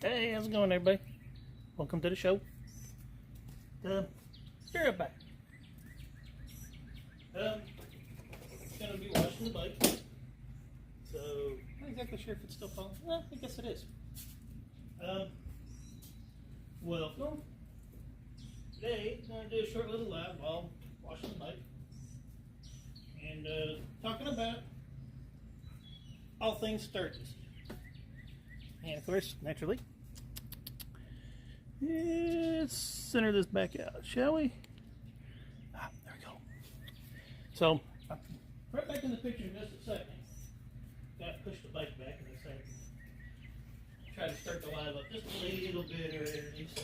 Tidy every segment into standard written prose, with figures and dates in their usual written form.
Hey, how's it going, everybody? Welcome to the show. You're back. Gonna be washing the bike. So, not exactly sure if it's still falling. Well, I guess it is. Welcome. Today, I'm gonna do a short little live while washing the bike. And, talking about all things Sturgis. And of course, naturally, let's center this back out, shall we? There we go. So, right back in the picture in just a second. Got to push the bike back in a second. Try to start the live up just a little bit early. So,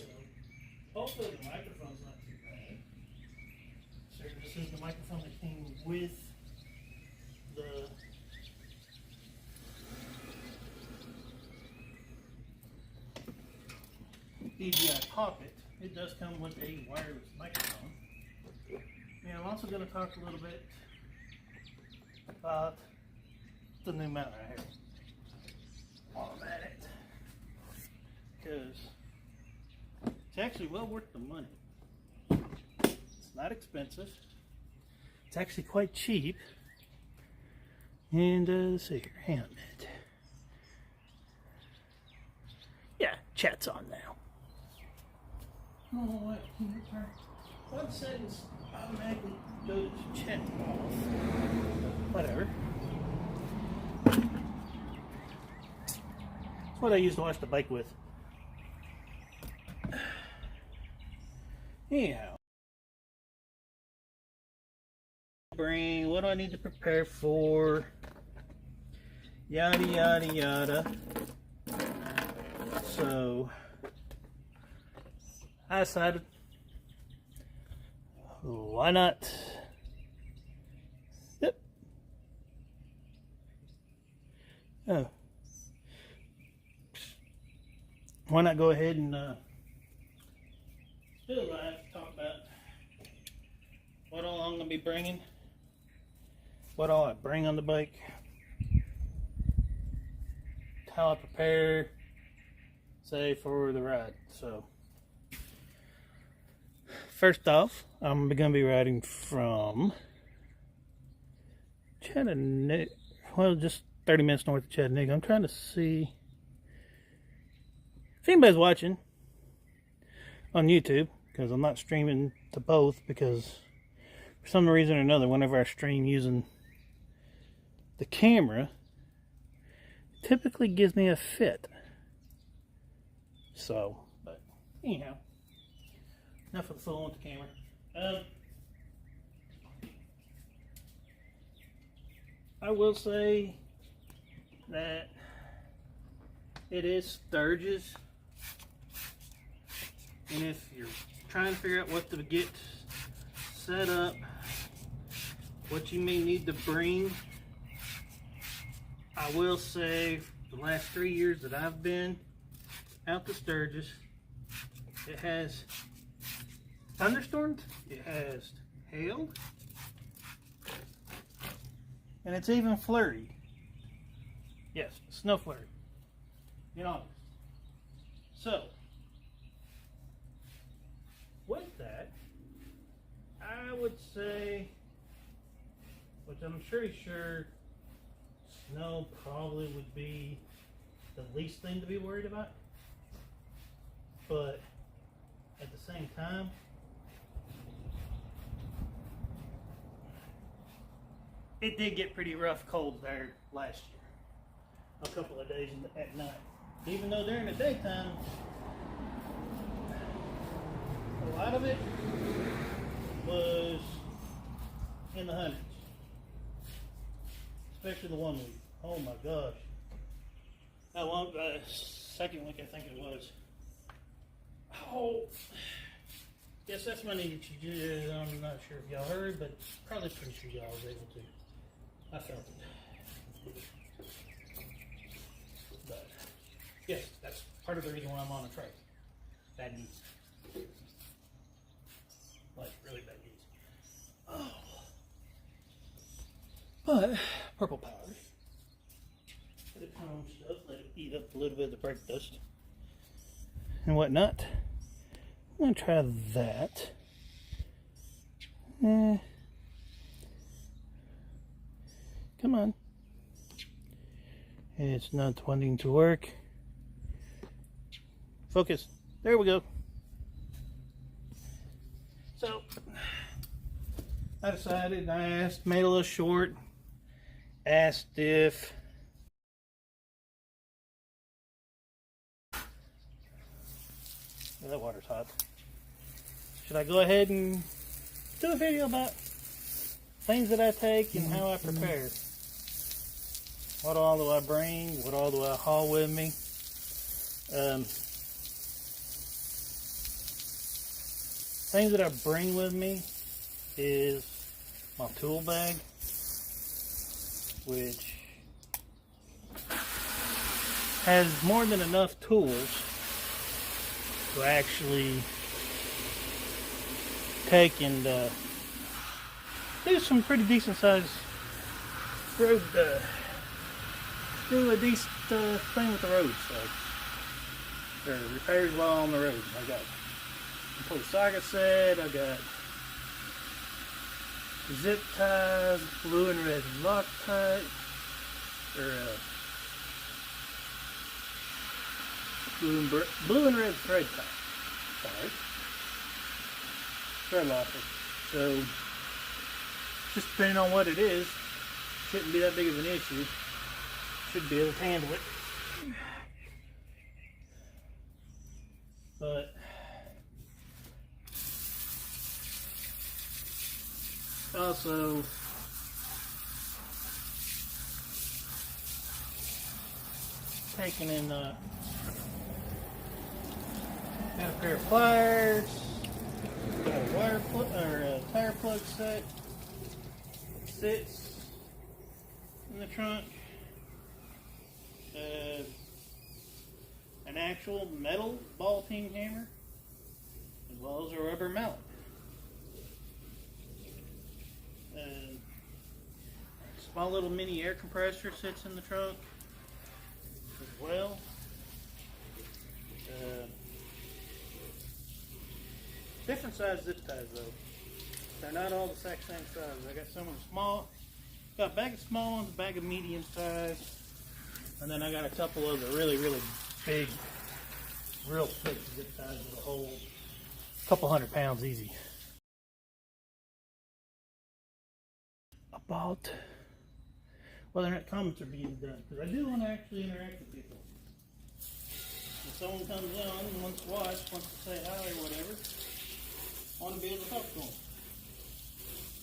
hopefully the microphone's not too bad. So, this is the microphone that came with the DJI Pocket. It does come with a wireless microphone. And I'm also going to talk a little bit about the new mount right here while I'm at it, because it's actually well worth the money. It's not expensive. It's actually quite cheap. And let's see here, hang on a minute. Yeah, chat's on now. Oh, wait, can you turn? Web settings automatically go to chat off. Whatever. That's what I used to watch the bike with. Anyhow. Brain, what do I need to prepare for? Yada, yada, yada. So, I decided, why not? Yep. Oh. Why not go ahead and do a live, talk about what all I'm going to be bringing, what all I bring on the bike, how I prepare, say, for the ride. So, first off, I'm going to be riding from Chattanooga, well, just 30 minutes north of Chattanooga. I'm trying to see if anybody's watching on YouTube, because I'm not streaming to both, because for some reason or another, whenever I stream using the camera, it typically gives me a fit. So, but anyhow, enough of the fooling with the camera. I will say that it is Sturgis, and if you're trying to figure out what to get set up, what you may need to bring, I will say the last 3 years that I've been out to Sturgis, it has thunderstorms, it has hail, and it's even flurried. Yes, snow flurry in August. So, with that, I would say, which I'm pretty sure snow probably would be the least thing to be worried about, but at the same time, it did get pretty rough cold there last year, a couple of days at night. Even though during the daytime, a lot of it was in the hundreds, especially the one week. Oh my gosh. That one, second week I think it was. Oh, yes, that's my knee that you did. I'm not sure if y'all heard, but probably pretty sure y'all was able to. I felt it. But yes, that's part of the reason why I'm on a trike. Bad knees. Like really bad knees. Oh. But purple powder. Let it calm stuff. Let it eat up a little bit of the brake dust. and whatnot. I'm going to try that. Come on. It's not wanting to work. Focus. There we go. So, I decided, I asked, made a little short, asked if that water's hot. Should I go ahead and do a video about things that I take and how I prepare? What all do I bring? What all do I haul with me? Things that I bring with me is my tool bag, which has more than enough tools to actually take and do some pretty decent sized road, do a decent thing with the road, so or repairs while on the road. I got complete socket set, I got zip ties, blue and red Loctite, or blue and red thread tie. Sorry, thread locker. So just depending on what it is, shouldn't be that big of an issue. Should be able to handle it. But also taking in got a pair of pliers, got a wire plug or a tire plug set, sits in the trunk, an actual metal ball peen hammer, as well as a rubber mallet. Small little mini air compressor sits in the trunk as well. Different size zip ties though. They're not all the exact same size. I got some of them small. Got a bag of small ones, a bag of medium size, and then I got a couple of the really, really big, real thick zip ties that'll hold a couple 100 pounds easy. About whether or not comments are being done, because I do want to actually interact with people. If someone comes on and wants to watch, wants to say hi or whatever, I want to be able to talk to them.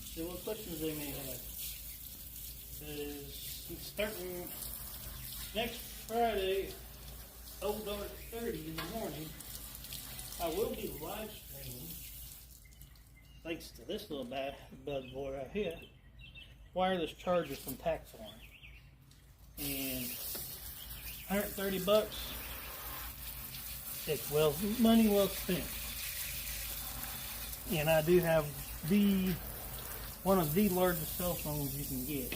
See what questions they may have. Because starting next Friday, dark 30 in the morning, I will be live streaming, thanks to this little bad boy right here, wireless chargers from Taxon. And $130, it's money well spent. And I do have one of the largest cell phones you can get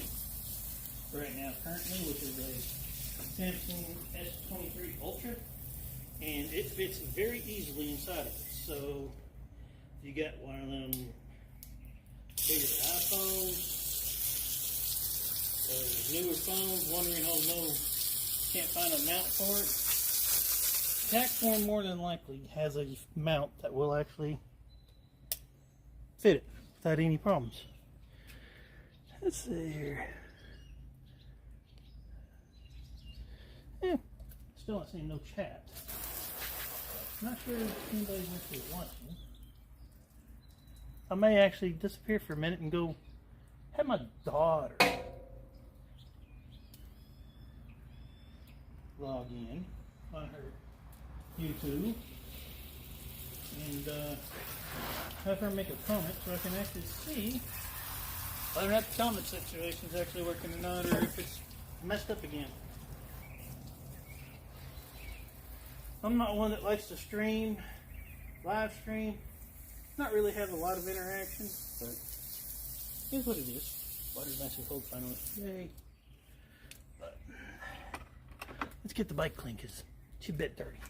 right now currently, which is a Samsung S23 Ultra, and it fits very easily inside of it. So if you got one of them bigger iPhones, newer phones, wondering can't find a mount for it, Taxon more than likely has a mount that will actually fit it without any problems. Let's see here. Yeah, still not seeing no chat. Not sure if anybody's actually watching. I may actually disappear for a minute and go have my daughter log in on her YouTube and have her make a comment so I can actually see whether or not the comment situation is actually working or not, or if it's messed up again. I'm not one that likes to stream, live stream, not really have a lot of interaction, but here's what it is. Water's nice and cold finally. Yay. But let's get the bike clean because she's a bit dirty.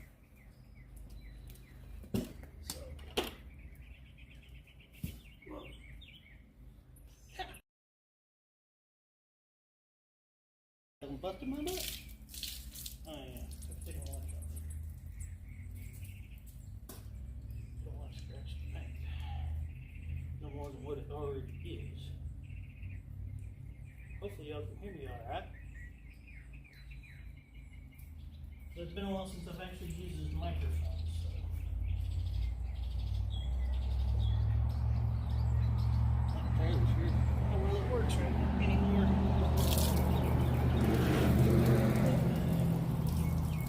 I'm busting my butt. Oh yeah, take a watch out. Don't want to scratch the paint. No more than what it already is. Hopefully y'all can hear me alright. So it's been a while since I've actually used this microphone, so. Not entirely sure how well it works right now anymore.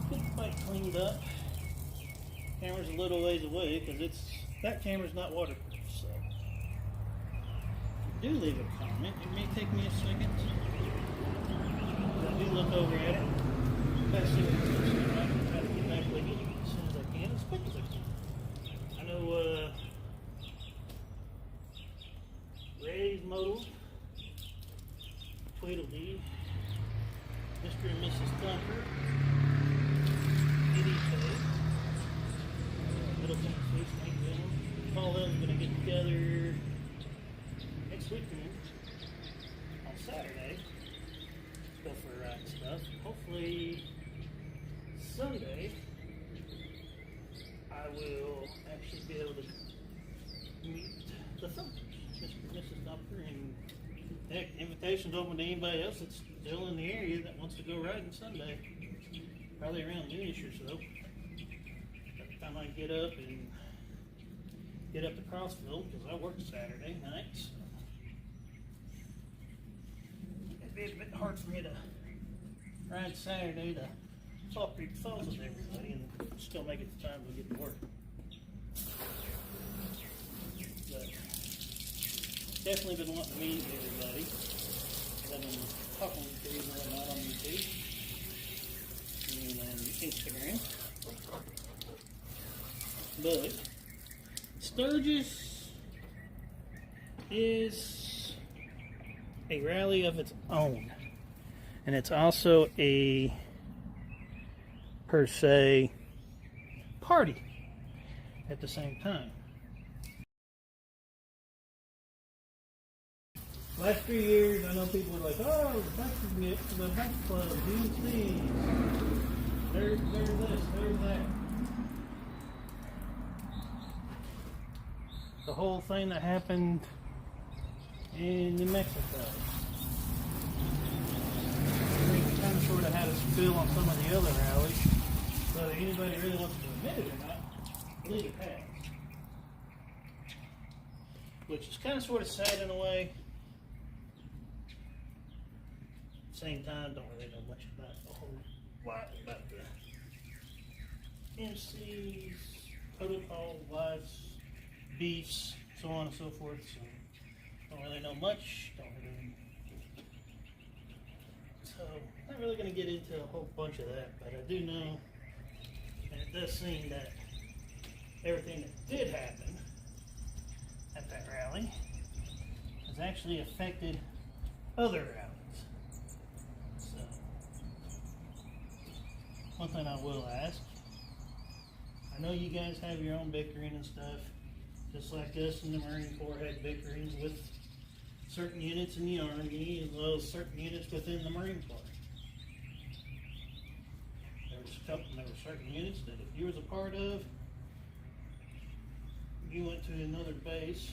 Get the bike cleaned up. Camera's a little ways away because that camera's not waterproof, so. If you do leave a comment, it may take me a second. I do look over at it. Try to see what it's going to try to get back with you as soon as I can, as quick as I can. I know Ray's Modal, Tweedledee, Mr. and Mrs. Thumper, EDK, Middle Tennessee, Snake Venom. All those are going to get together next weekend on Saturday. Go for a ride and stuff. Hopefully Sunday I will actually be able to meet the Thumpers, Mr. and Mrs. Thumper, and heck, invitations open to anybody else that's still in the area that wants to go riding Sunday. Probably around noonish or so. By the time I get up to Crossville, because I work Saturday nights. It'd be a bit hard for me to ride Saturday to Fall Creek Falls with everybody and still make it the time to get to work. But definitely been wanting to meet everybody. I've been talking to you and whatnot on YouTube and on Instagram. But Sturgis is a rally of its own. And it's also a, per se, party at the same time. Last few years, I know people are like, oh, the bike club, DMC, there's this, there's that. The whole thing that happened in New Mexico. Kind of sort of had a spill on some of the other rallies, whether anybody really wants to admit it or not, I believe it has. Which is kind of sort of sad in a way. At the same time, don't really know much about the whole lot about the MCs, protocol, wives, beefs, so on and so forth. So don't really know much. So, not really going to get into a whole bunch of that, but I do know, and it does seem that everything that did happen at that rally has actually affected other rallies. So, one thing I will ask, I know you guys have your own bickering and stuff, just like us in the Marine Corps had bickerings with certain units in the Army, as well as certain units within the Marine Corps. There were certain units that if you was a part of, you went to another base,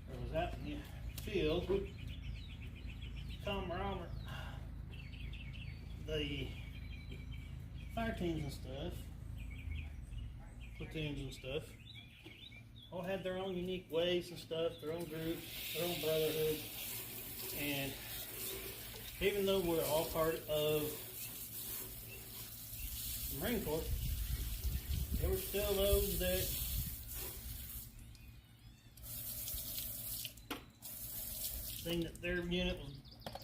or was out in the field, the fire teams and stuff, platoons and stuff, all had their own unique ways and stuff, their own groups, their own brotherhood, and even though we're all part of the Marine Corps, there were still those that think that their unit was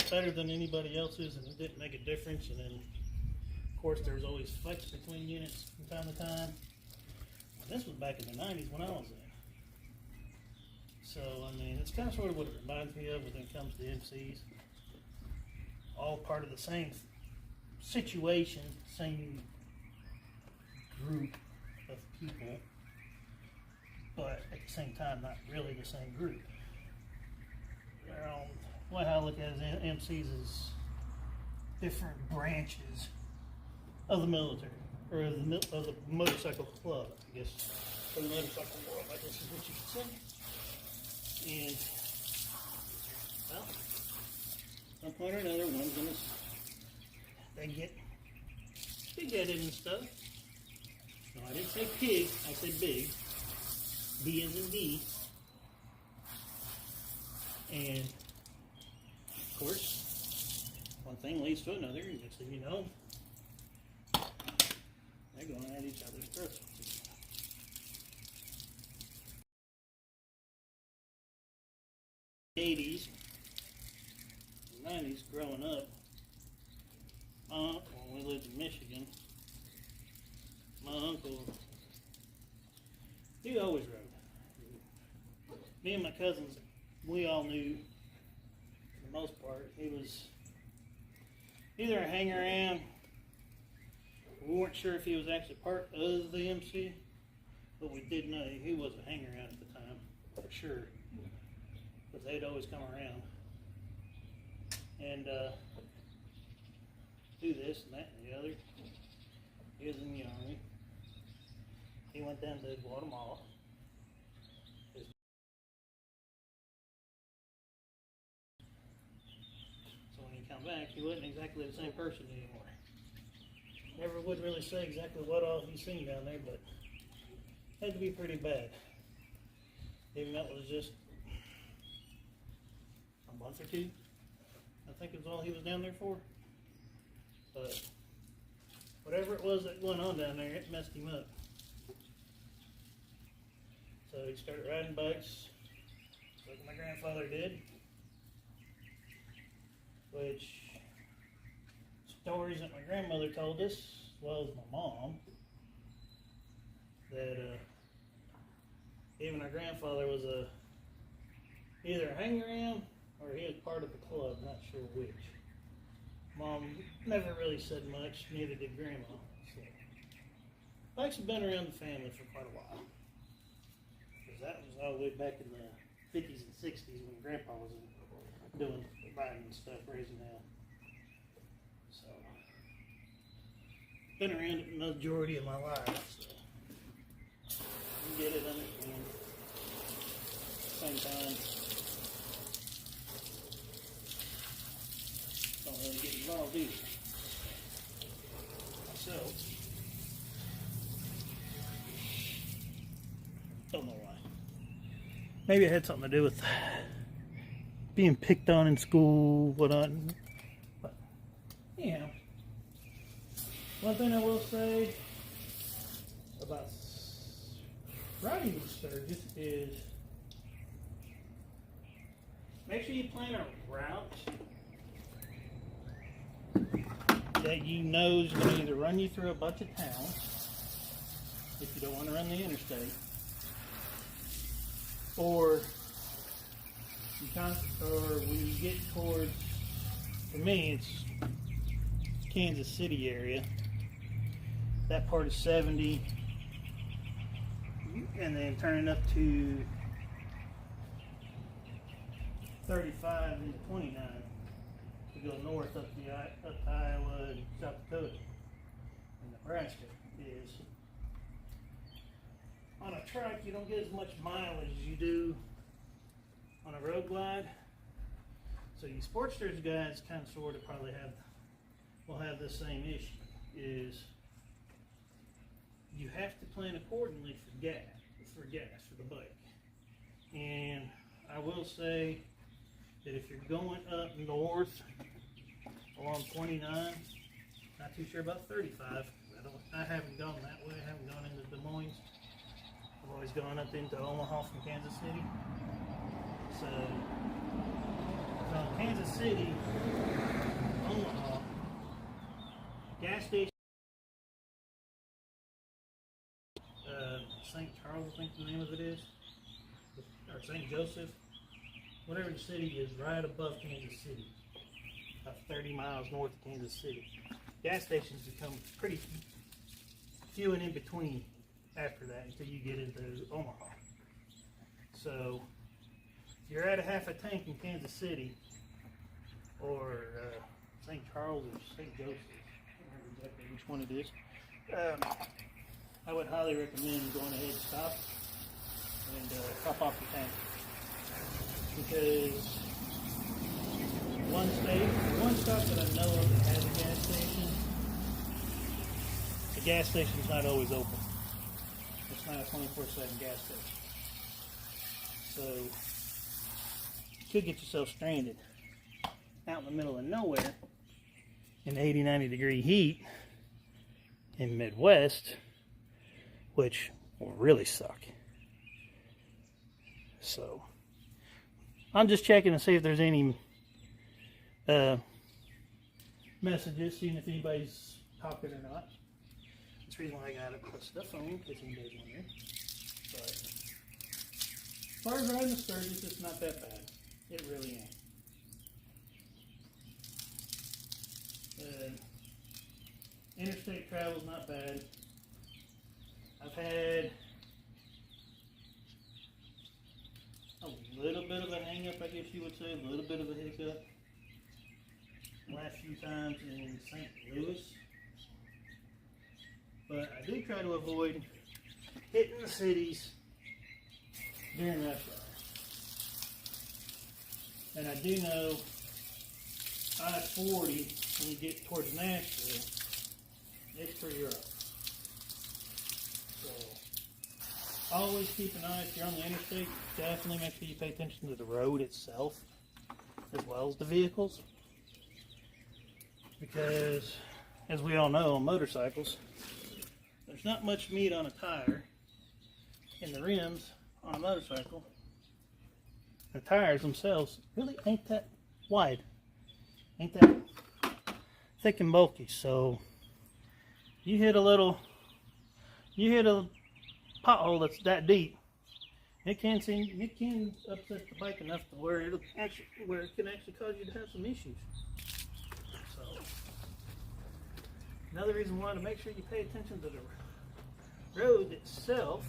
better than anybody else's and it didn't make a difference. And then, of course, there was always fights between units from time to time. This was back in the 90s when I was in. So, I mean, it's kind of sort of what it reminds me of when it comes to MCs. All part of the same situation, same group of people, but at the same time, not really the same group. They're on way how I look at it is MCs is different branches of the military, or of the motorcycle club, I guess, or the motorcycle world, I guess is what you could say. And, well, some point or another, one's gonna, they get big-headed and stuff. No, I didn't say pig, I said big. B as in B. And, of course, one thing leads to another, and next thing you know, they're going at each other's throats. In the 80s, 90s, growing up, when we lived in Michigan, my uncle, he always rode. Me and my cousins, we all knew, for the most part, he was either a hanger-on. We weren't sure if he was actually part of the MC, but we did know he was a hanger-on at the time, for sure, because they'd always come around and do this and that and the other. He was in the Army. He went down to Guatemala. So when he come back, he wasn't exactly the same person anymore. Never would really say exactly what all he's seen down there, but it had to be pretty bad. Even that was just a month or two. I think it was all he was down there for. But whatever it was that went on down there, it messed him up. So he started riding bikes, like my grandfather did, which stories that my grandmother told us, as well as my mom, that even our grandfather was either a hanger-on or he was part of the club, not sure which. Mom never really said much, neither did Grandma. So, bikes have been around the family for quite a while. That was all the way back in the 50s and 60s when Grandpa was doing riding and stuff, raising hell. So, been around it the majority of my life, so you get it, understand. Same time, don't really get involved either. Myself, don't know why. Maybe it had something to do with being picked on in school, whatnot. But, yeah. One thing I will say about riding with Sturgis is make sure you plan a route that you know is going to either run you through a bunch of towns, if you don't want to run the interstate, or when you get towards, for me, it's Kansas City area. That part is 70, and then turning up to 35 and 29 to go north up to Iowa and South Dakota and Nebraska. Is on a trike, you don't get as much mileage as you do on a road glide. So you Sportsters guys kind of sort of probably will have the same issue, is you have to plan accordingly for gas for the bike. And I will say that if you're going up north along 29, not too sure about 35. I haven't gone that way. I haven't gone into Des Moines. I've always gone up into Omaha from Kansas City. So from Kansas City, Omaha, gas station, St. Charles, I think the name of it is, or St. Joseph, whatever the city is, right above Kansas City, about 30 miles north of Kansas City. Gas stations become pretty few and in between after that until you get into Omaha. So if you're at a half a tank in Kansas City or St. Charles or St. Joseph's. I don't remember exactly which one it is. I would highly recommend going ahead and stop off the tank, because one stop that I know of that has a gas station, the gas station's not always open. It's not a 24/7 gas station. So you could get yourself stranded out in the middle of nowhere in 80, 90 degree heat in Midwest, which will really suck. So I'm just checking to see if there's any messages, seeing if anybody's talking or not. That's the reason why I got it plus the phone, in case anybody's wondering. But as far as riding the Sturgis, it's not that bad. It really ain't. Interstate travel's not bad. I've had a little bit of a hang-up, I guess you would say, a little bit of a hiccup the last few times in St. Louis. But I do try to avoid hitting the cities during rush hour. And I do know I-40, when you get towards Nashville, it's pretty rough. So always keep an eye, if you're on the interstate, definitely make sure you pay attention to the road itself as well as the vehicles. Because, as we all know, on motorcycles, there's not much meat on a tire in the rims on a motorcycle. The tires themselves really ain't that wide, ain't that thick and bulky. So you hit a pothole that's that deep, it can upset the bike enough to where it can actually cause you to have some issues. So another reason why, to make sure you pay attention to the road itself,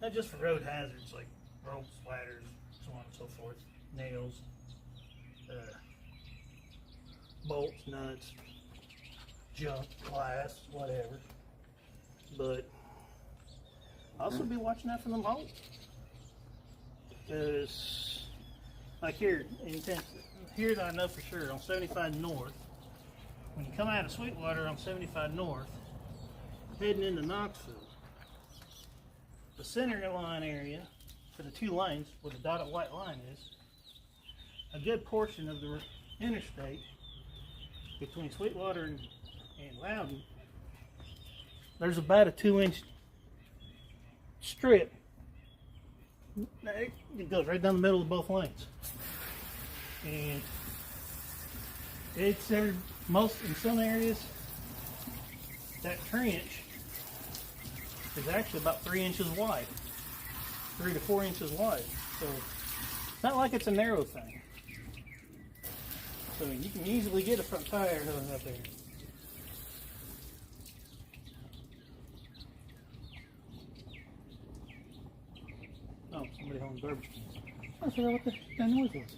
not just for road hazards like ropes, ladders, so on and so forth, nails, bolts, nuts, junk, glass, whatever. But also be watching out for them holes. Because, like here in Tennessee, here that I know for sure, on 75 North, when you come out of Sweetwater on 75 North, heading into Knoxville, the center line area for the two lanes where the dotted white line is, a good portion of the interstate between Sweetwater and Loudon, there's about a 2-inch strip. It goes right down the middle of both lanes, and it's there in some areas. That trench is actually about 3 inches wide, 3 to 4 inches wide. So it's not like it's a narrow thing. So you can easily get a front tire hung up there. Oh, somebody hauling garbage cans. I forgot what that noise was.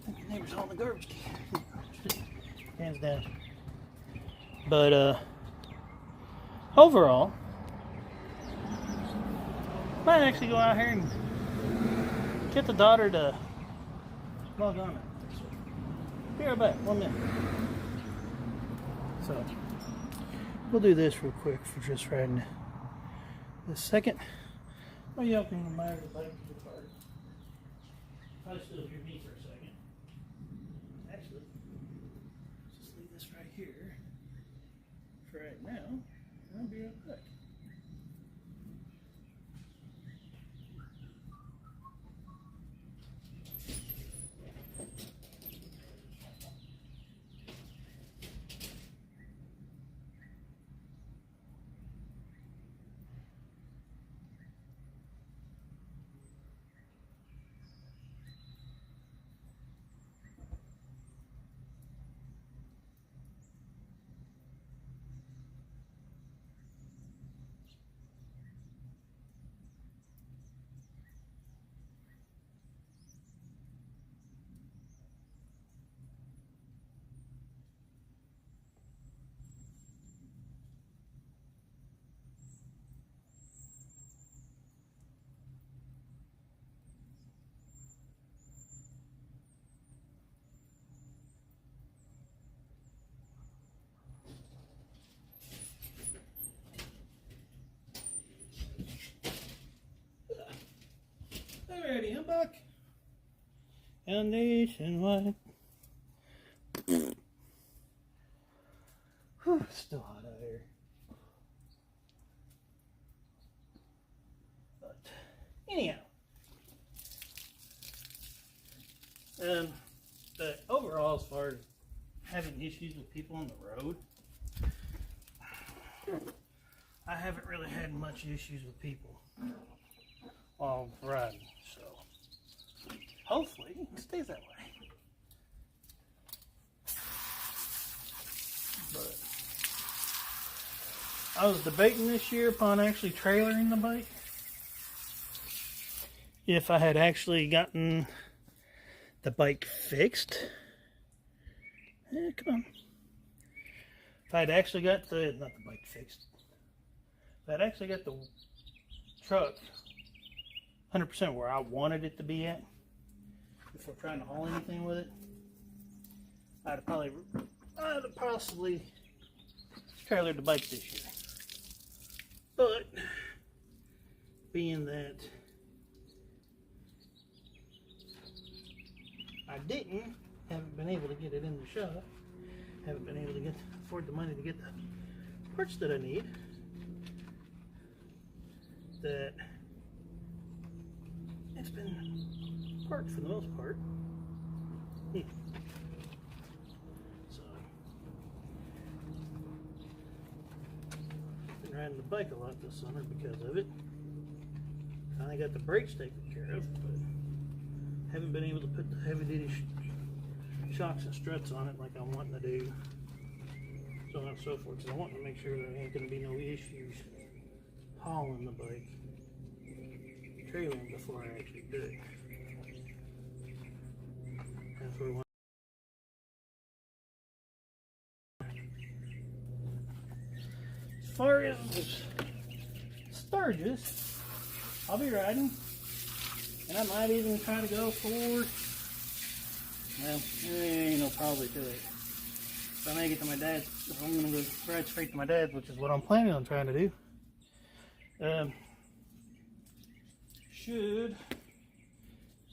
I think your neighbor's hauling the garbage can. Hands down. But overall, might actually go out here and get the daughter to log on. Be right back, 1 minute. So we'll do this real quick for just right now. This second. Well, y'all can admire the bike to the car. Probably still hear me for a second. Actually, let's just leave this right here for right now, and I'll be right back. buck. And nationwide. Whew, it's still hot out here. But anyhow, but overall, as far as having issues with people on the road, I haven't really had much issues with people while riding, so hopefully it stays that way. But I was debating this year upon actually trailering the bike. If I had actually gotten the bike fixed. Come on. If I'd actually got not the bike fixed. If I'd actually got the truck 100% where I wanted it to be at, before trying to haul anything with it, I'd have possibly trailered the bike this year. But being that I haven't been able to get it in the shop, haven't been able to afford the money to get the parts that I need, that it's been parked for the most part. So, been riding the bike a lot this summer because of it. Finally got the brakes taken care of, but haven't been able to put the heavy duty shocks and struts on it like I'm wanting to do, so on and so forth, because I want to make sure there ain't going to be no issues hauling the bike, trailing before I actually do it. That's what I want. As far as Sturgis, I'll be riding, and I might even try to go for, well, there ain't no probably to it. If I make it to my dad's, if I'm going to go ride straight to my dad's, which is what I'm planning on trying to do, should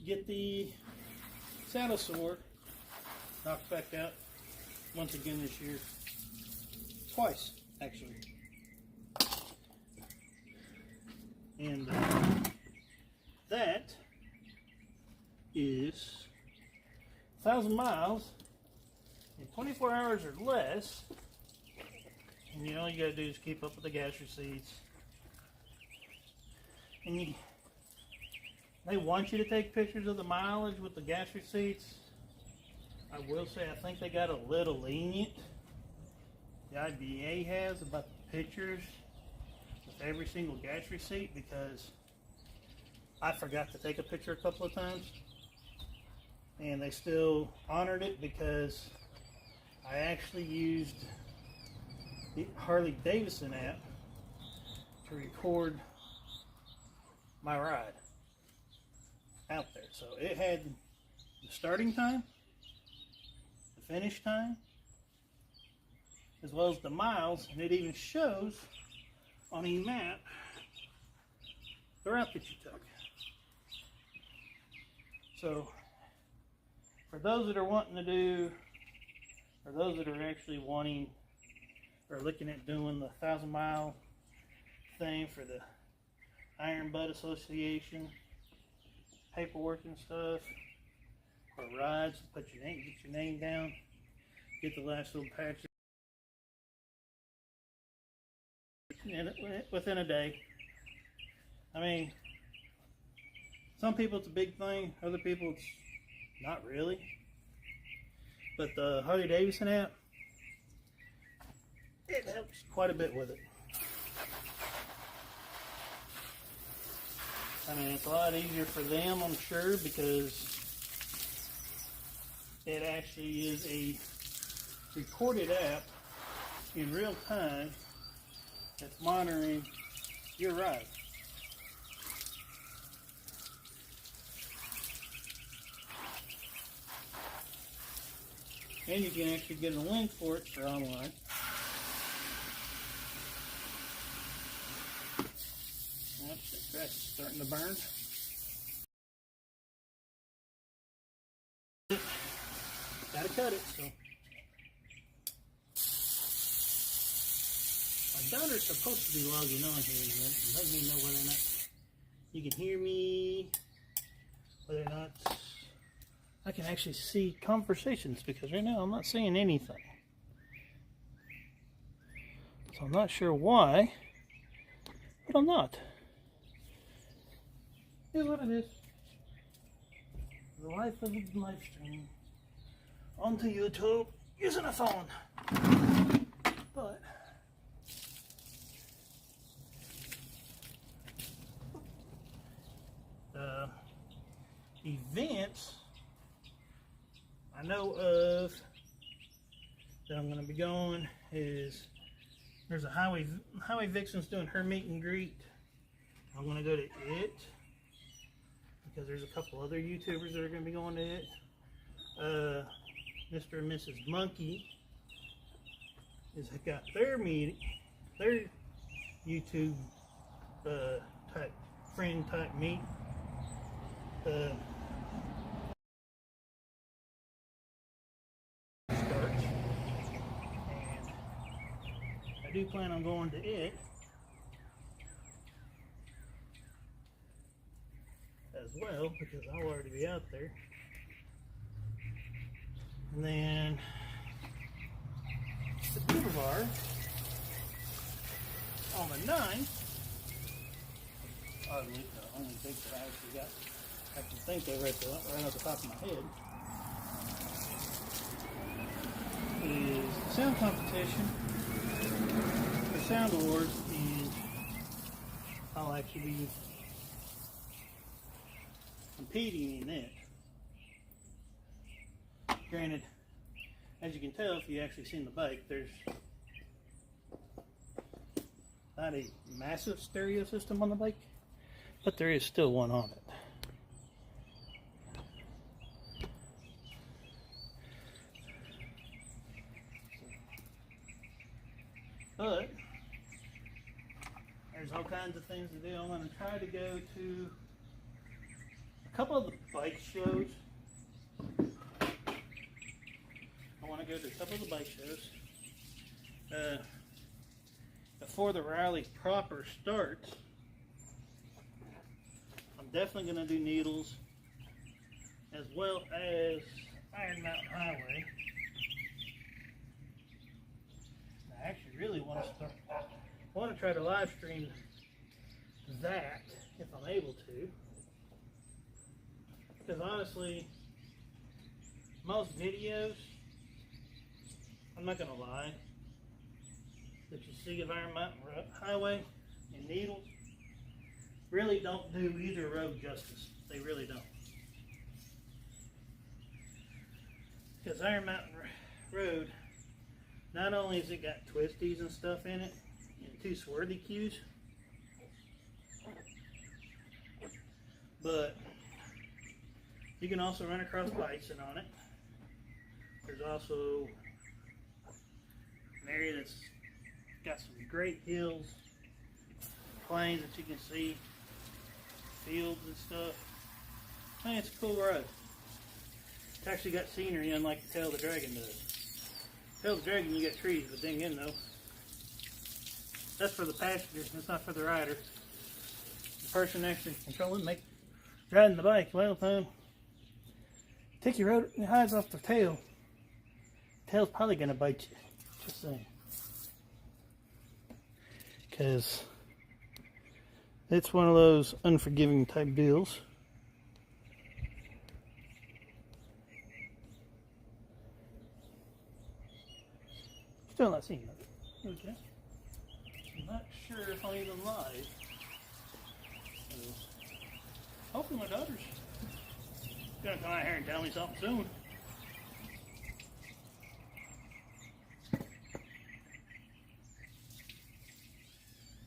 get the saddle sore knocked back out once again this year. Twice, actually. And that is 1,000 miles in 24 hours or less. And all you gotta do is keep up with the gas receipts. And they want you to take pictures of the mileage with the gas receipts. I will say I think they got a little lenient. The IBA has about the pictures with every single gas receipt, because I forgot to take a picture a couple of times, and they still honored it because I actually used the Harley Davidson app to record my ride out there. So it had the starting time, the finish time, as well as the miles, and it even shows on a map the route that you took. So for those that are wanting to do, or those that are actually wanting or looking at doing the 1,000-mile thing for the Iron Butt Association, paperwork and stuff, or rides, get your name down, get the last little patch within a day. I mean, some people it's a big thing, other people it's not really. But the Harley Davidson app, it helps quite a bit with it. I mean, it's a lot easier for them, I'm sure, because it actually is a recorded app in real time that's monitoring your ride. And you can actually get a link for it for online. That's starting to burn. cut it, so. My daughter's supposed to be logging on here in a minute and letting me know whether or not you can hear me, whether or not I can actually see conversations, because right now I'm not seeing anything. So I'm not sure why, but I'm not. Here's what it is. The life of a live stream onto YouTube using a phone. But events I know of that I'm going to be going is there's a Highway Vixen's doing her meet and greet. I'm going to go to it because there's a couple other YouTubers that are going to be going to it. Mr. and Mrs. Monkey has got their meeting, their YouTube type friend type meet. Starts, and I do plan on going to it as well because I'll already be out there. And then the boulevard on the 9th, the only thing that I actually got I can think of right off the top of my head is sound competition for Sound Awards, and I'll actually be competing in it. Granted, as you can tell if you actually seen the bike, there's not a massive stereo system on the bike, but there is still one on it. But there's all kinds of things to do. I'm going to try to go to a couple of the bike shows. I want to go to a couple of the bike shows before the rally proper starts. I'm definitely going to do Needles as well as Iron Mountain Highway. I actually really want to try to live stream that if I'm able to, because honestly most videos, I'm not gonna lie, that you see of Iron Mountain Highway and Needles really don't do either road justice. They really don't, because Iron Mountain Road, not only has it got twisties and stuff in it, and 2 swervy cues, but you can also run across bison on it. There's also an area that's got some great hills, plains that you can see, fields and stuff. I think it's a cool road. It's actually got scenery unlike the Tail of the Dragon does. Tail of the Dragon, you got trees, but then again, though, that's for the passenger, that's not for the rider. The person actually controlling, riding the bike, well, take your eyes off the tail. Tail's probably going to bite you, just saying. Because it's one of those unforgiving type deals. Still not seeing it. Okay. I'm not sure if I'm even live. So, hopefully my daughter's gonna come out here and tell me something soon.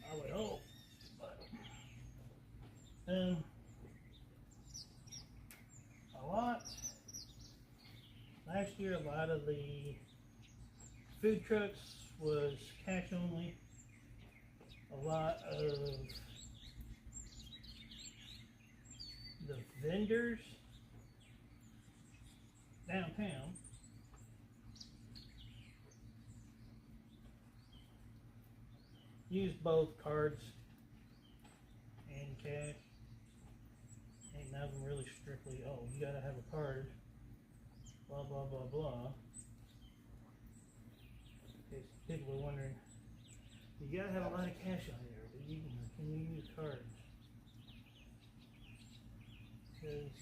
I would hope. But, last year a lot of the food trucks was cash only. A lot of the vendors downtown use both cards and cash. Ain't none of them really strictly, oh, you gotta have a card, blah, blah, blah, blah. Okay, so people are wondering, you gotta have a lot of cash on there, but you can you use cards? Because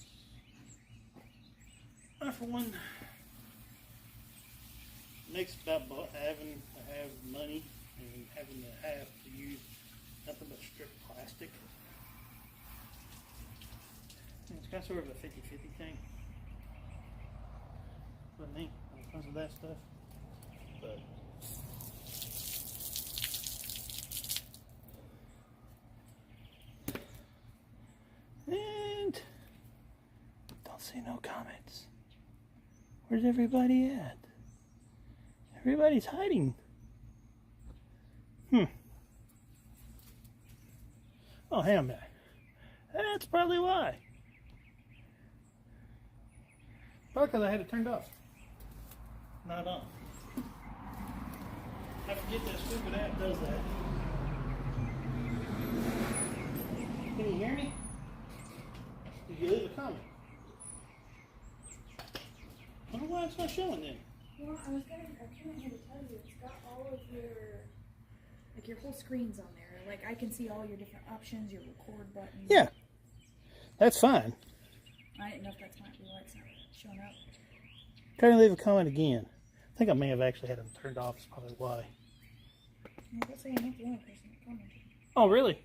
I, for one, makes about having to have money and having to have to use nothing but strict plastic. And it's kind of sort of a 50-50 thing for me when it comes to that stuff. But and don't see no comments. Where's everybody at? Everybody's hiding. Oh, hang on a minute. That's probably why. Probably because I had it turned off. Not on. I forget that stupid app does that. Can you hear me? Did you leave a comment? I don't know why it's not showing then. Well, I came here to tell you, it's got all of your whole screen's on there. Like, I can see all your different options, your record button. Yeah. That's fine. I didn't know if that's might be why it's not showing up. Try to leave a comment again. I think I may have actually had them turned off. That's probably why. I was saying I'm not the only person that commented. Oh, really?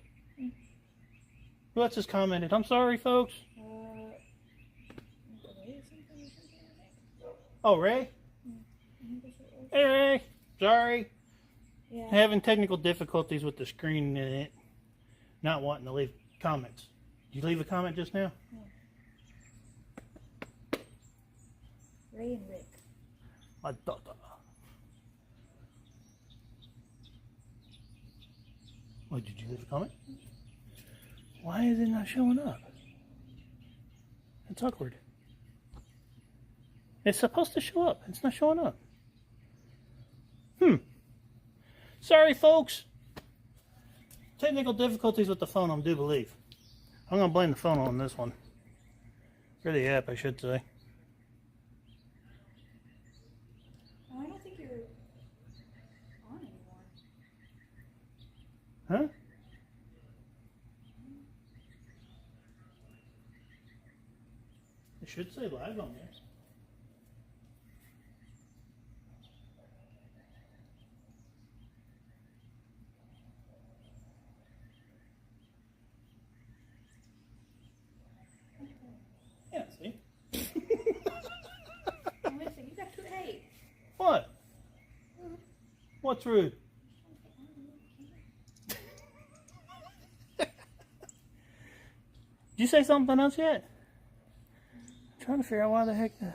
Who else just commented? I'm sorry, folks. Oh, Ray? Hey, Ray. Sorry. Yeah. Having technical difficulties with the screen in it. Not wanting to leave comments. Did you leave a comment just now? Yeah. Ray and Rick. My daughter. What, did you leave a comment? Why is it not showing up? It's awkward. It's supposed to show up. It's not showing up. Sorry, folks. Technical difficulties with the phone, I do believe. I'm going to blame the phone on this one. Or the app, I should say. Oh, I don't think you're on anymore. Huh? It should say live on there. Yeah, see? Oh, wait a second, you got to hey. What? What's rude? Did you say something else yet? I'm trying to figure out why the heck. Yeah,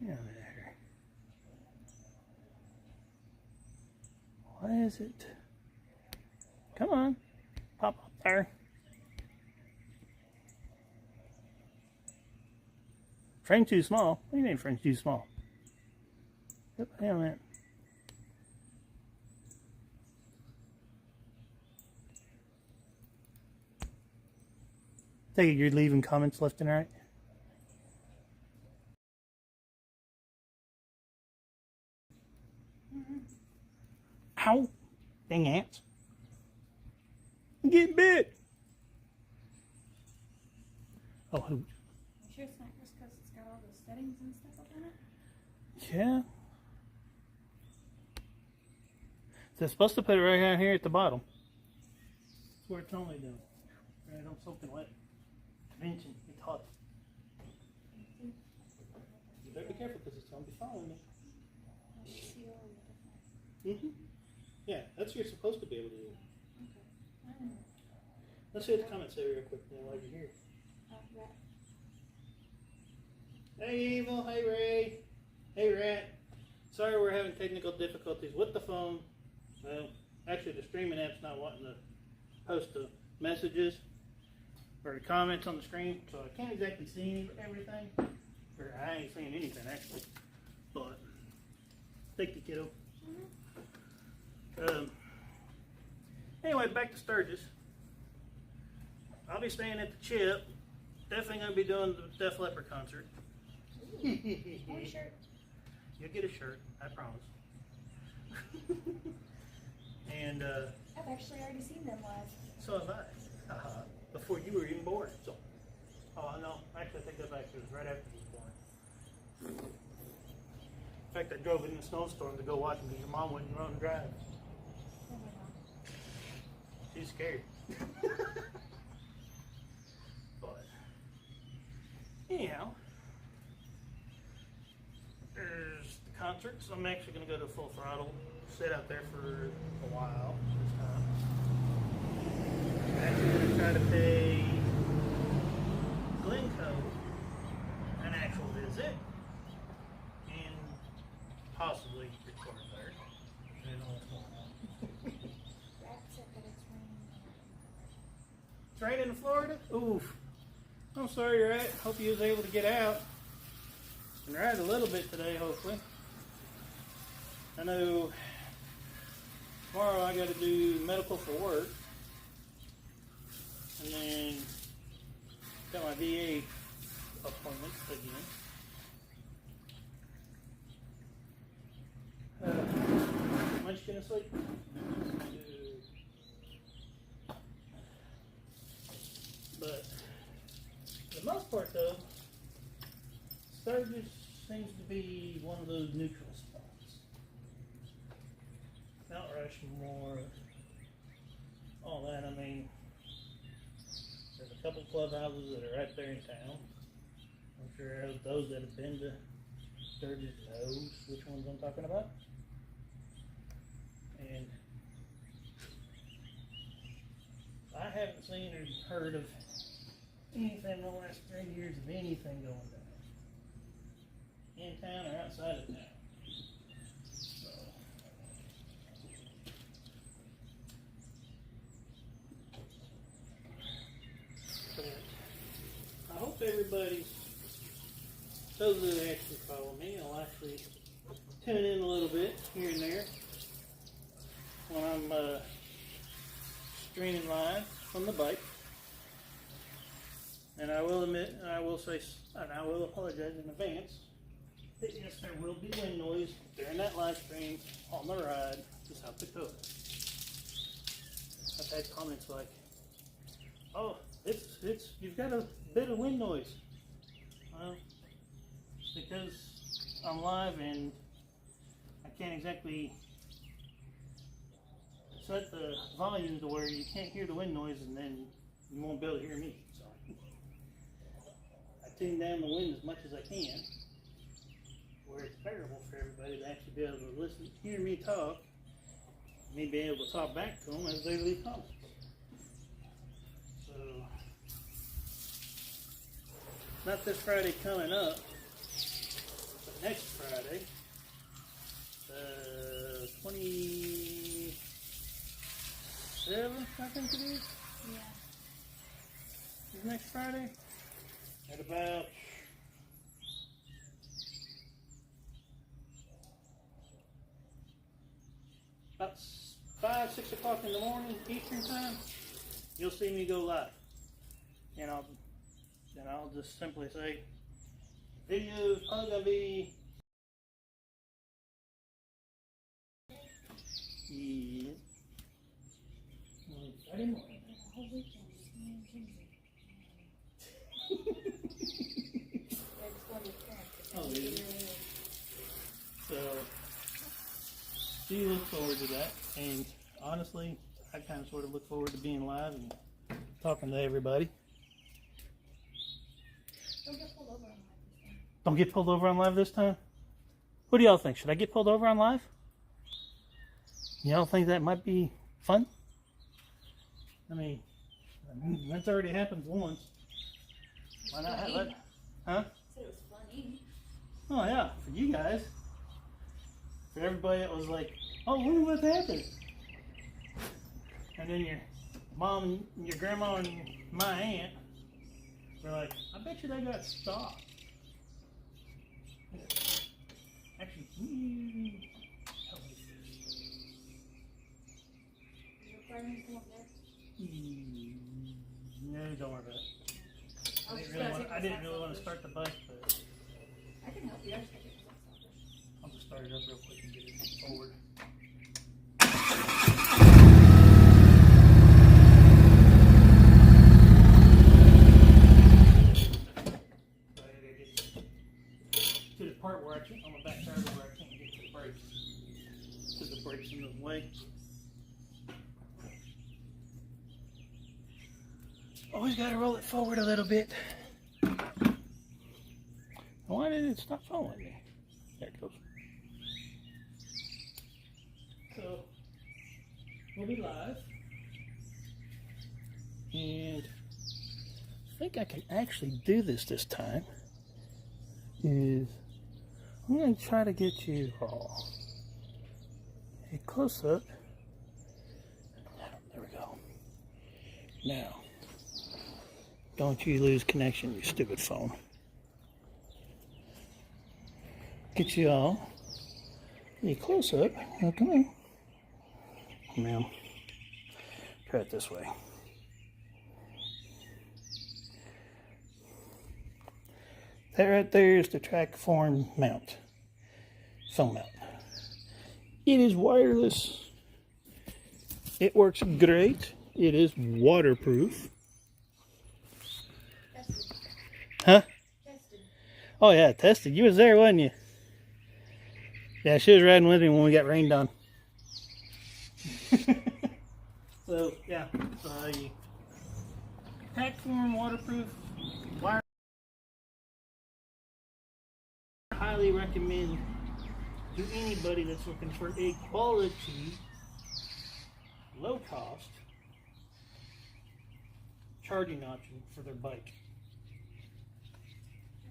there. Why is it? Come on, pop up there. Frame too small. What do you mean frame too small? Yep, hang on a minute. Take it you're leaving comments left and right. Ow! Dang ants. I'm getting bit! Oh, who? You sure it's not just because it's got all those settings and stuff up on it? Yeah. So it's supposed to put it right down here at the bottom. That's where it's only doing. Right on soaking wet. Convention, it's hot. You better be careful because it's going to be following me. Yeah, that's what you're supposed to be able to do. Okay. Let's see what the comments say real quick now while you're here. Rat. Hey Evil, hey Ray, hey Rat. Sorry we're having technical difficulties with the phone. Well, actually the streaming app's not wanting to post the messages or the comments on the screen, so I can't exactly see everything. Or I ain't seeing anything actually. But thank you, kiddo. Anyway, back to Sturgis. I'll be staying at the Chip. Definitely going to be doing the Def Leppard concert. One shirt. You'll get a shirt, I promise. And I've actually already seen them live. so have I. Before you were even born. So, oh no, actually I take that back. It was right after you were born. In fact, I drove in the snowstorm to go watch them because your mom wouldn't run and drive. Oh, my God. She's scared. But anyhow, there's the concerts. I'm actually going to go to Full Throttle, sit out there for a while this time. I'm actually going to try to pay Glencoe an actual visit and possibly record there. Depending on what's going on. Rap said that it's raining. It's raining in Florida? Oof. I'm sorry you're at. Hope you was able to get out and ride a little bit today, hopefully. I know tomorrow I got to do medical for work. And then got my VA appointment again. Munchkin asleep? But for the most part, though, Sturgis seems to be one of those neutral spots. Mount Rushmore, all that. I mean, there's a couple clubhouses that are right there in town. I'm sure those that have been to Sturgis knows which ones I'm talking about. And I haven't seen or heard of anything in the last 3 years of anything going down. In town or outside of town. So, but I hope everybody, those that actually follow me, will actually tune in a little bit here and there when I'm streaming live from the bike. And I will admit, and I will say, and I will apologize in advance, that yes, there will be wind noise during that live stream on the ride to South Dakota. I've had comments like, "Oh, it's you've got a bit of wind noise." Well, because I'm live and I can't exactly set the volume to where you can't hear the wind noise, and then you won't be able to hear me. So I tune down the wind as much as I can, where it's bearable for everybody to actually be able to listen, hear me talk, me be able to talk back to them as they leave comments. So, not this Friday coming up, but next Friday, 27th, I think it is. Yeah. Is next Friday at about about 5, 6 o'clock in the morning Eastern time. You'll see me go live, and I'll just simply say, video is probably gonna be Friday morning. The whole weekend is me and Kinsey. I just wanted to correct it. Oh, really? So, do you look forward to that? And honestly, I kind of sort of look forward to being live and talking to everybody. Don't get pulled over on live this time. Don't get pulled over on live this time? What do y'all think? Should I get pulled over on live? Y'all think that might be fun? I mean, that's already happened once. Why not have it? Huh? Said it was funny. Oh yeah, for you guys. For everybody that was like, oh, look what happened. And then your mom and your grandma and my aunt were like, I bet you they got stopped. Actually, Your fireman's come up No, don't worry about it. I didn't really want to start the bike, but I can help you. I just gotta get the socks off. I'll just start it up real quick and get it forward. So I gotta get to the part where I can't, on the back tire where I can't get to the brakes. Because the brakes in the way. Always gotta roll it forward a little bit. Why did it stop following me? There it goes. So, we'll be live. And I think I can actually do this time. I'm going to try to get you all a close-up. There we go. Now, don't you lose connection, you stupid phone. Get you all a close-up. Now, come on. Now, try it this way. That right there is the track form mount. Phone mount. It is wireless. It works great. It is waterproof. Tested. Huh? Tested. Oh yeah, tested. You was there, wasn't you? Yeah, she was riding with me when we got rained on. So yeah, so pack form, waterproof, wire. Highly recommend to anybody that's looking for a quality, low cost charging option for their bike.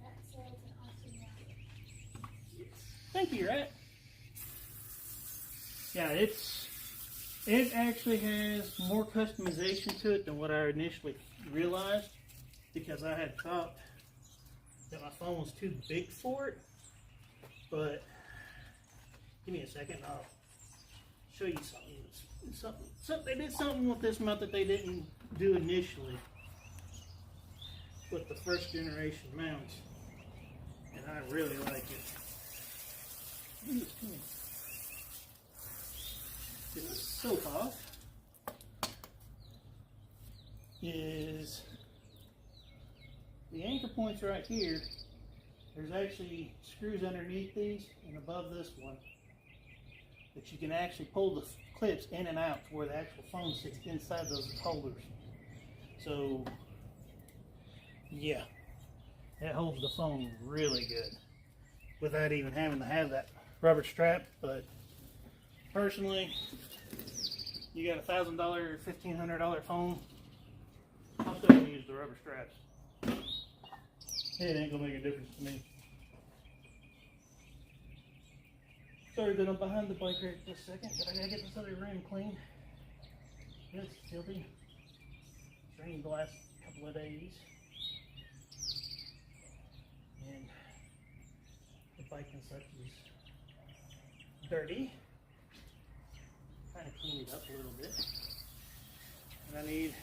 That's an awesome one. Thank you, Rat. Yeah, it actually has more customization to it than what I initially realized, because I had thought that my phone was too big for it. But give me a second, I'll show you something. They did something with this mount that they didn't do initially with the first generation mounts, and I really like it. Get the soap off. Is the anchor points right here. There's actually screws underneath these and above this one that you can actually pull the clips in and out to where the actual phone sits inside those holders. So yeah, that holds the phone really good without even having to have that rubber strap. But personally, you got $1,000 or $1,500 phone, I'm still gonna use the rubber straps. It ain't gonna make a difference to me. Sorry that I'm behind the bike right this second, but I gotta get this other rim clean. It's filthy. It's rained the last couple of days. And the bike and such is dirty. Trying to clean it up a little bit. And I need,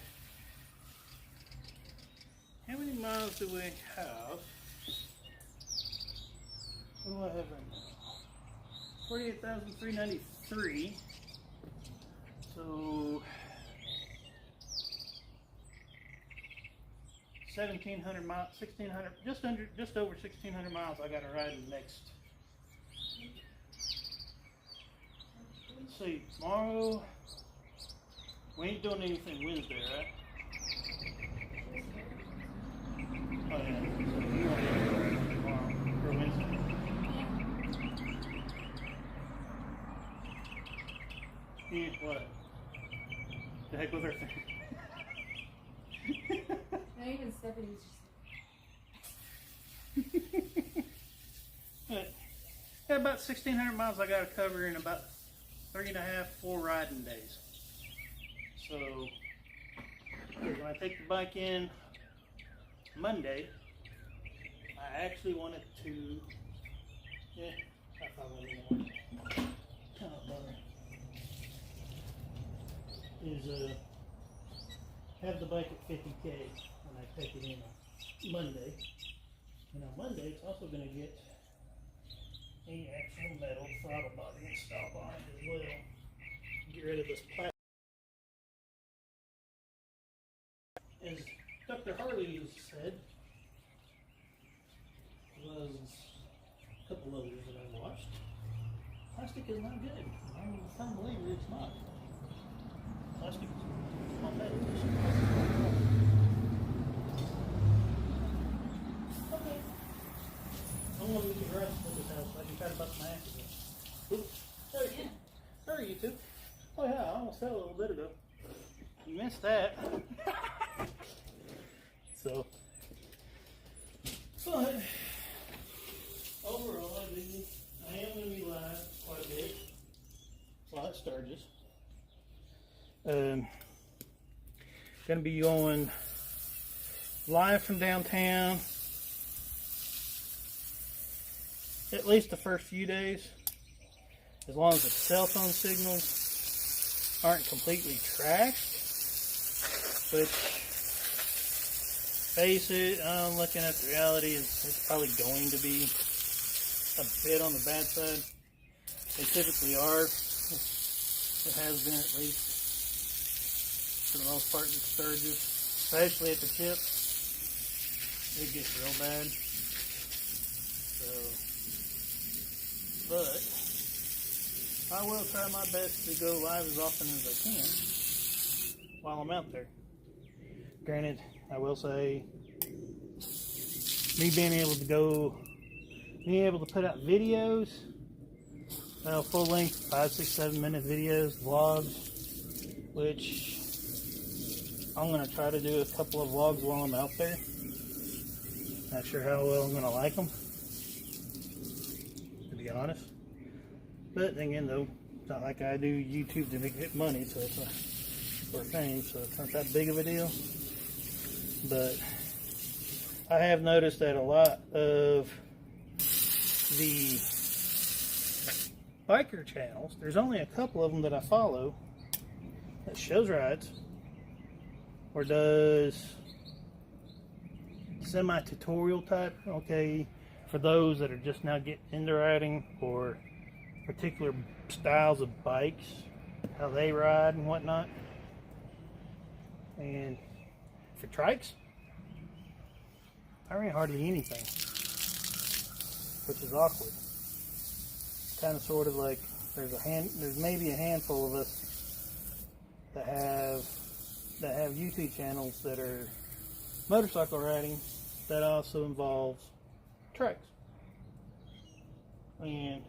how many miles do we have? What do I have right now? 48,393. So 1,700 miles, 1,600, just over 1,600 miles. I got to ride the next. Let's see, tomorrow we ain't doing anything Wednesday, right? Oh yeah, so you want to ride tomorrow or Wednesday? Yeah, what? The heck with her thing? Not even Stephanie's But, got about 1,600 miles I got to cover in about 3.5, 4 riding days. So, when I take the bike in Monday, I actually wanted to, I probably won't. Kind of bummer. Is have the bike at 50K when I take it in on Monday. And on Monday, it's also going to get a actual metal throttle body installed on it as well. Get rid of this plastic. As Dr. Harley has said, was a couple others that I watched, plastic is not good. I'm a firm believer it's not. Plastic is not better. Okay. I'm going to get the rest of this house so I can try to bust my ass again. Oops. There are you two. Oh yeah, I almost fell a little bit ago. You missed that. So, but overall, I am going to be live quite a bit while at Sturgis. Going to be going live from downtown at least the first few days, as long as the cell phone signals aren't completely trashed, which, face it, I'm looking at the reality, it's probably going to be a bit on the bad side. They typically are. It has been, at least for the most part, in Sturgis, especially at the tip. It gets real bad. So, but I will try my best to go live as often as I can while I'm out there. Granted, I will say, me being able to put out videos, full length, 5, 6, 7 minute videos, vlogs, which I'm going to try to do a couple of vlogs while I'm out there. Not sure how well I'm going to like them, to be honest. But then again, though, it's not like I do YouTube to make money, so it's for fame, so it's not that big of a deal. But I have noticed that a lot of the biker channels, there's only a couple of them that I follow that shows rides or does semi-tutorial type, okay, for those that are just now getting into riding, or particular styles of bikes, how they ride and whatnot. And for trikes, I ran hardly anything, which is awkward. Kind of sort of like there's maybe a handful of us that have YouTube channels that are motorcycle riding that also involves trikes, and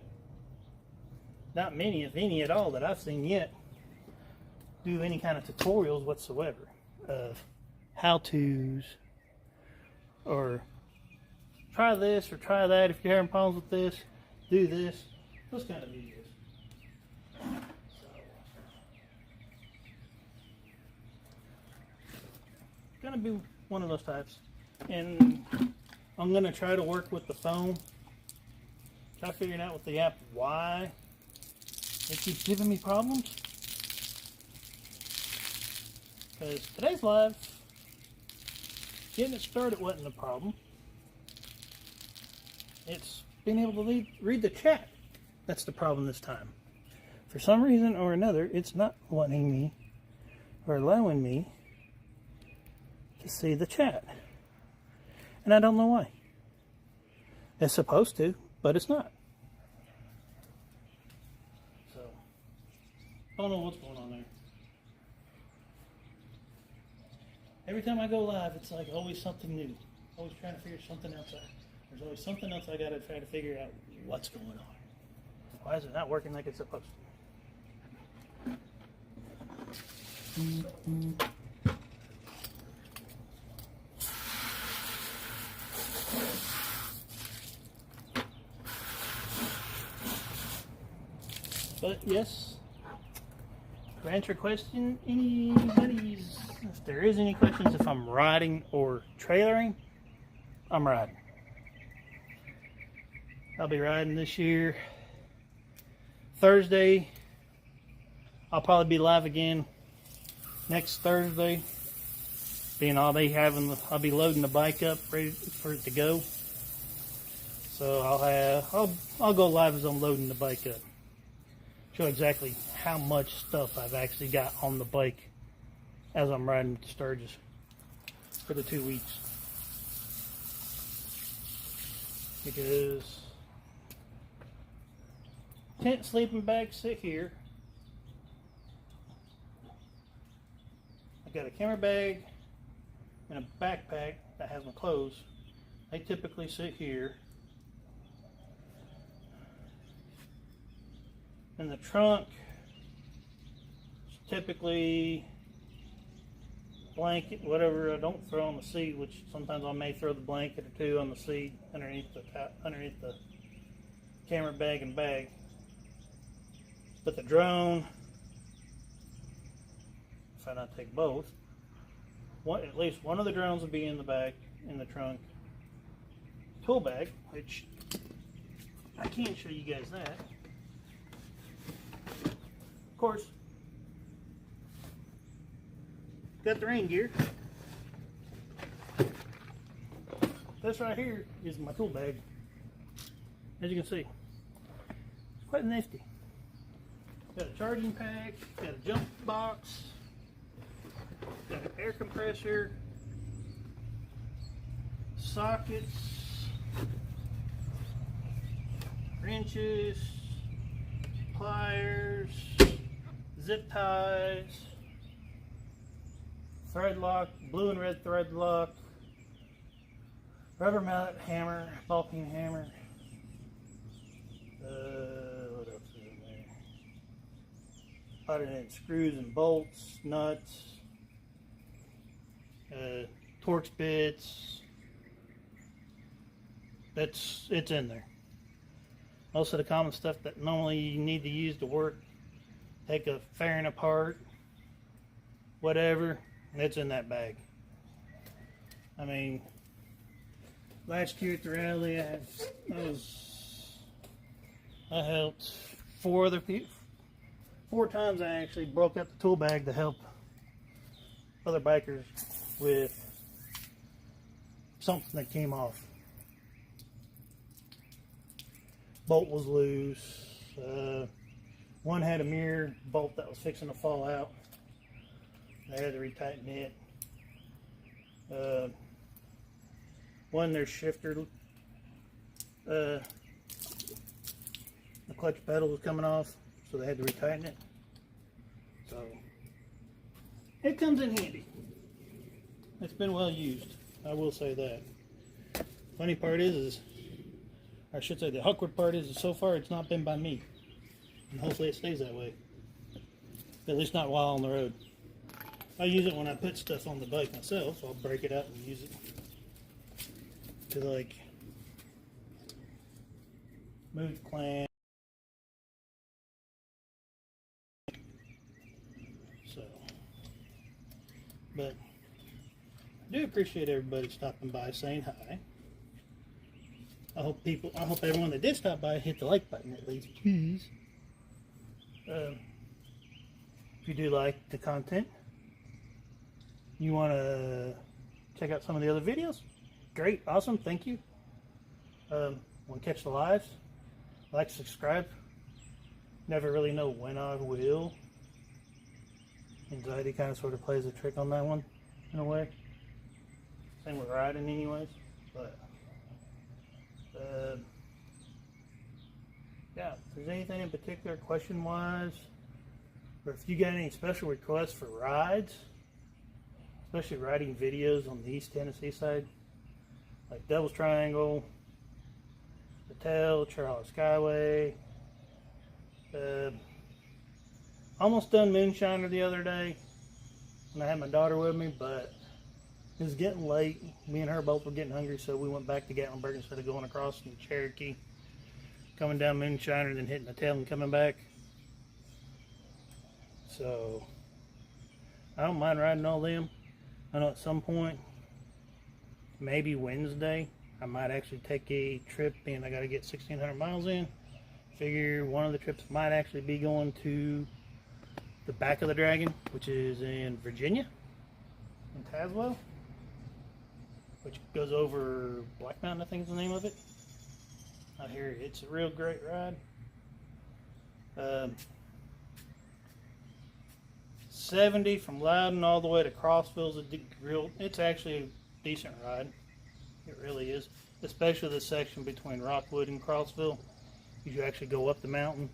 not many, if any at all, that I've seen yet do any kind of tutorials whatsoever of how-tos or try this or try that. If you're having problems with this, do this. Those kind of videos. So, it's gonna be one of those types, and I'm gonna try to work with the phone. Try figuring out with the app why it keeps giving me problems. Because today's live, getting it started wasn't a problem. It's being able to read the chat that's the problem this time. For some reason or another, it's not wanting me or allowing me to see the chat. And I don't know why. It's supposed to, but it's not. So, I don't know what's going on there. Every time I go live, it's like always something new. Always trying to figure something else out. There's always something else I gotta try to figure out what's going on. Why is it not working like it's supposed to? But yes, to answer a question, if there is any questions, if I'm riding or trailering, I'm riding. I'll be riding this year. Thursday, I'll probably be live again next Thursday. Being I'll be loading the bike up ready for it to go. So I'll go live as I'm loading the bike up. Show exactly how much stuff I've actually got on the bike as I'm riding to Sturgis for the 2 weeks. Because tent, sleeping bag sit here. I got a camera bag and a backpack that has my clothes. They typically sit here. And the trunk is typically blanket, whatever I don't throw on the seat, which sometimes I may throw the blanket or two on the seat underneath the camera bag and bag. But the drone, if I not take both, at least one of the drones will be in the bag, in the trunk. Tool bag, which I can't show you guys that. Of course, got the rain gear. This right here is my tool bag. As you can see, it's quite nifty. Got a charging pack, got a jump box, got an air compressor, sockets, wrenches, pliers, zip ties, thread lock, blue and red thread lock, rubber mallet hammer, ball peen hammer. What else is in there? Alternate screws and bolts, nuts, Torx bits. It's in there. Most of the common stuff that normally you need to use to work, take a fairing apart, whatever, it's in that bag. I mean, last year at the rally, I helped 4 other people. 4 times I actually broke up the tool bag to help other bikers with something that came off. Bolt was loose. One had a mirror bolt that was fixing to fall out. I had to retighten it. One, their shifter, the clutch pedal was coming off, so they had to retighten it. So it comes in handy. It's been well used, I will say that. Funny part is I should say the awkward part is so far it's not been by me. And hopefully it stays that way. At least not while on the road. I use it when I put stuff on the bike myself, so I'll break it out and use it to like move the clamp. So, but I do appreciate everybody stopping by, saying hi. I hope everyone that did stop by hit the like button at least, please. If you do like the content, you want to check out some of the other videos, great, awesome, thank you. Want to catch the lives, like, subscribe. Never really know when I will. Anxiety kind of sort of plays a trick on that one in a way. Same with riding anyways, but yeah, if there's anything in particular question wise, or if you got any special requests for rides, especially riding videos on the East Tennessee side, like Devil's Triangle, the Tail, Charlotte Skyway. Almost done Moonshiner the other day when I had my daughter with me, but it was getting late. Me and her both were getting hungry, so we went back to Gatlinburg instead of going across in Cherokee, coming down Moonshiner, then hitting the Tail and coming back. So I don't mind riding all them. I know at some point, maybe Wednesday, I might actually take a trip, and I got to get 1,600 miles in. Figure one of the trips might actually be going to the back of the Dragon, which is in Virginia, in Tazewell. which goes over Black Mountain, I think is the name of it. Out here, it's a real great ride. 70 from Loudon all the way to Crossville is it's actually a decent ride. It really is, especially the section between Rockwood and Crossville. You actually go up the mountain,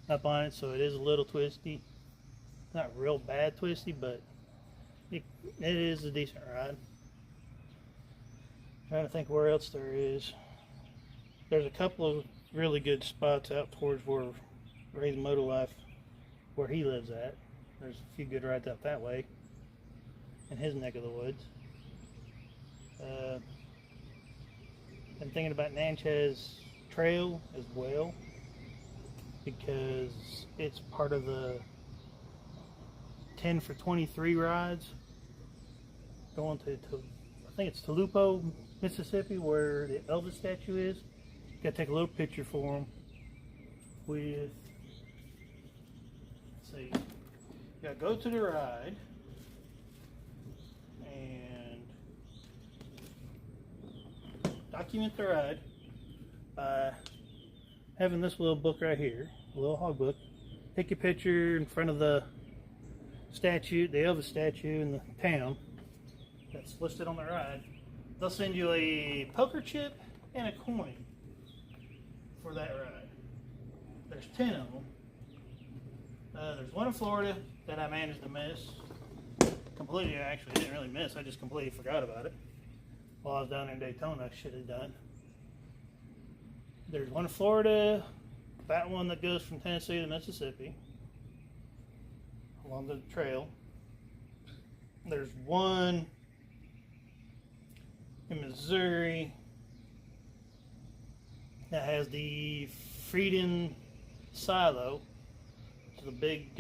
up on it, so it is a little twisty. Not real bad twisty, but it is a decent ride. Trying to think where else there is. There's a couple of really good spots out towards where Ray's Motor Life, where he lives at. There's a few good rides out that way in his neck of the woods. Been thinking about Natchez Trail as well, because it's part of the 10 for 23 rides going to I think it's Tulupo, Mississippi, where the Elvis statue is. Got to take a little picture for him with, let's see, you got to go to the ride and document the ride by having this little book right here, a little hog book. Take your picture in front of the statue, the Elvis statue in the town that's listed on the ride. They'll send you a poker chip and a coin for that ride. There's 10 of them. There's one in Florida that I managed to miss. Completely, I actually didn't really miss. I just completely forgot about it. While I was down in Daytona, I should have done. There's one in Florida, that one that goes from Tennessee to Mississippi along the trail. There's one in Missouri that has the Frieden silo. It's a big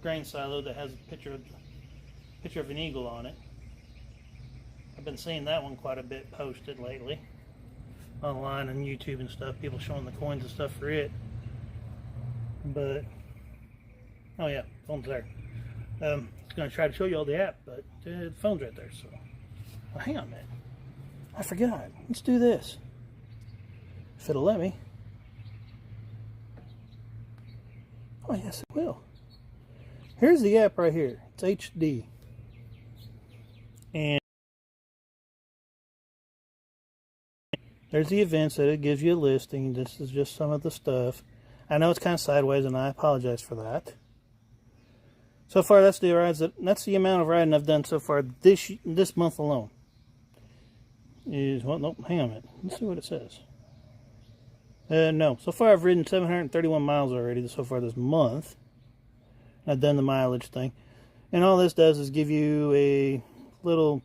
grain silo that has a picture of an eagle on it. I've been seeing that one quite a bit posted lately online and YouTube and stuff. People showing the coins and stuff for it. But oh yeah, phone's there. I was going to try to show you all the app, but the phone's right there. So well, hang on a minute. I forgot. Let's do this. If it'll let me. Oh yes, it will. Here's the app right here. It's HD. And there's the events that it gives you a listing. This is just some of the stuff. I know it's kind of sideways, and I apologize for that. So far, that's the rides that's the amount of riding I've done so far this month alone. Well, nope, hang on a minute. Let's see what it says. No, so far I've ridden 731 miles already so far this month. I've done the mileage thing, and all this does is give you a little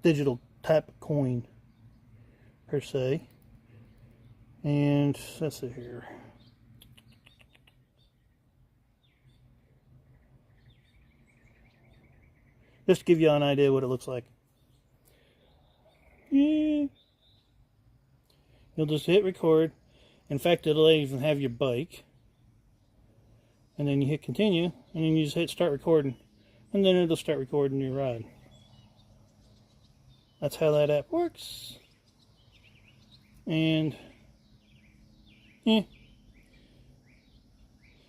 digital type of coin per se. And let's see here. Just to give you an idea what it looks like. Yeah. You'll just hit record. In fact, it'll even have your bike. And then you hit continue, and then you just hit start recording. And then it'll start recording your ride. That's how that app works. And yeah.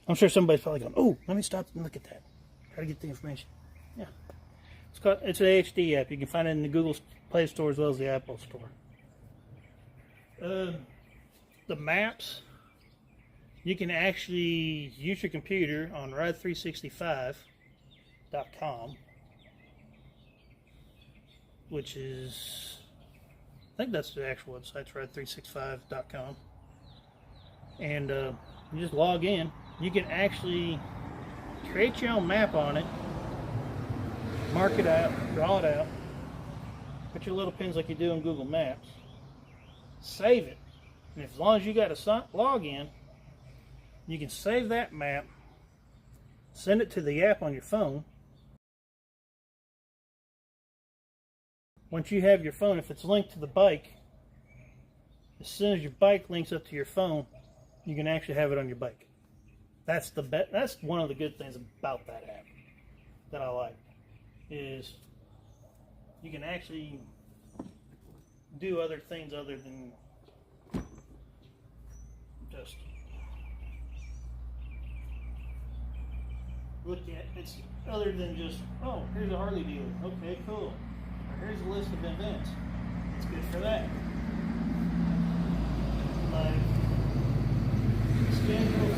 I'm sure somebody's probably going, oh, let me stop and look at that. Try to get the information. Yeah. It's an HD app. You can find it in the Google Play Store as well as the Apple Store. The maps, you can actually use your computer on ride365.com, which is, I think that's the actual website, ride365.com. And you just log in. You can actually create your own map on it, mark it out, draw it out, put your little pins like you do in Google Maps, save it, and as long as you got a login, you can save that map, send it to the app on your phone. Once you have your phone, if it's linked to the bike, as soon as your bike links up to your phone, you can actually have it on your bike. That's one of the good things about that app that I like, is you can actually do other things other than just look at it's other than just, oh, here's a Harley dealer. Okay, cool. Or here's a list of events. It's good for that. Like schedule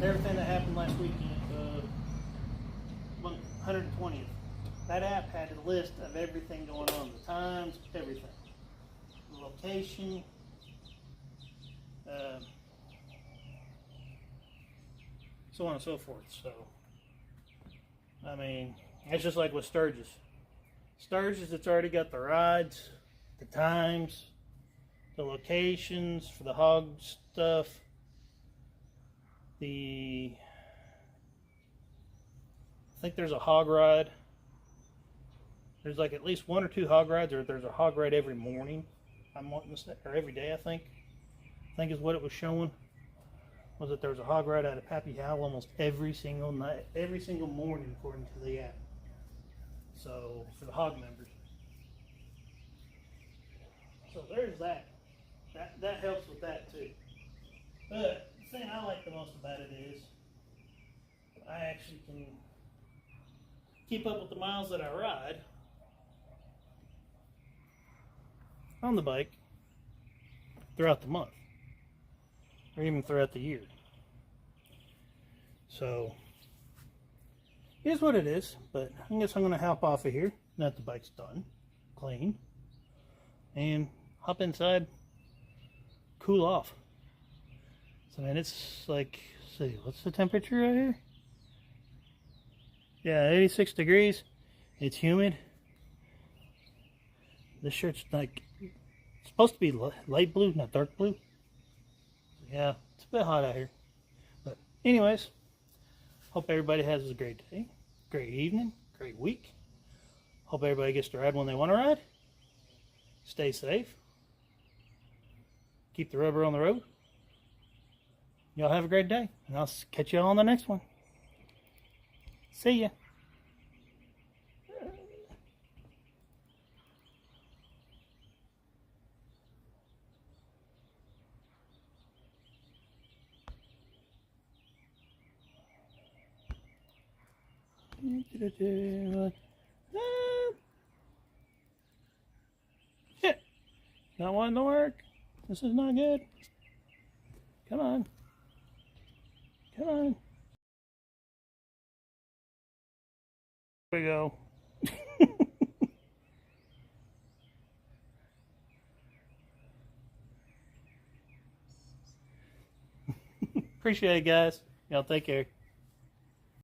for everything that happened last weekend, 120th. That app had a list of everything going on, the times, everything, the location, so on and so forth. So, I mean, it's just like with Sturgis. Sturgis, it's already got the rides, the times, the locations for the hog stuff, I think there's a hog ride. There's like at least 1 or 2 hog rides, or there's a hog ride every morning. I'm wanting to say, or every day, I think is what it was showing. Was that there was a hog ride out of Pappy Howell almost every single night, every single morning, according to the app. So for the hog members. So there's that. That helps with that too. But the thing I like the most about it is I actually can keep up with the miles that I ride on the bike throughout the month, or even throughout the year. So here's what it is. But I guess I'm going to hop off of here now that the bike's done, clean, and hop inside, cool off. So man, it's like, let's see, what's the temperature right here? Yeah, 86 degrees. It's humid. This shirt's like supposed to be light blue, not dark blue. Yeah, it's a bit hot out here. But anyways, hope everybody has a great day, great evening, great week. Hope everybody gets to ride when they want to ride. Stay safe. Keep the rubber on the road. Y'all have a great day, and I'll catch y'all on the next one. See ya. Shit. Not wanting to work. This is not good. Come on. Come on. Here we go. Appreciate it, guys. Y'all take care.